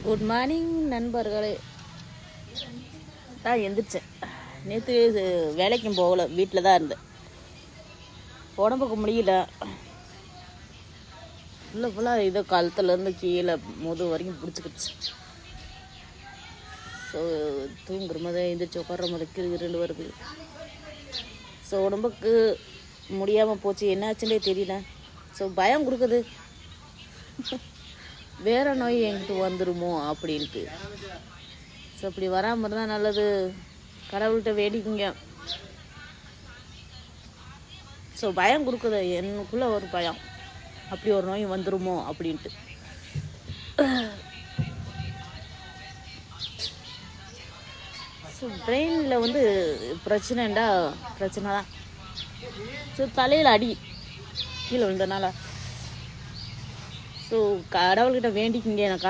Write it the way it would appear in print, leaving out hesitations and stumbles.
Good morning நண்பர்களே. தான் எந்திரிச்சேன். நேற்று வேலைக்கும் போகலை, வீட்டில் தான் இருந்தேன். உடம்புக்கு முடியல. ஃபுல்லாக இதோ கழுத்துலேருந்து கீழே முது வரைக்கும் பிடிச்சிக்கிடுச்சு. ஸோ தூங்குற மாதிரி எந்திரிச்சு உட்கார மாதிரி கிருகிருன்னு வருது. ஸோ உடம்புக்கு முடியாமல் போச்சு, என்னாச்சுன்னே தெரியல. ஸோ பயம் கொடுக்குது, வேறு நோய் என்கிட்ட வந்துடுமோ அப்படின்ட்டு. ஸோ அப்படி வராமல் இருந்தால் நல்லது. கடவுள்கிட்ட வேடிக்குங்க. ஸோ பயம் கொடுக்குது, எனக்குள்ளே ஒரு பயம், அப்படி ஒரு நோய் வந்துடுமோ அப்படின்ட்டு. ஸோ பிரெயினில் வந்து பிரச்சனைண்டா பிரச்சனை தான். ஸோ தலையில் அடி கீழே விழுந்தனால. ஸோ கடவுள்கிட்ட வேண்டிக்கிங்க எனக்கு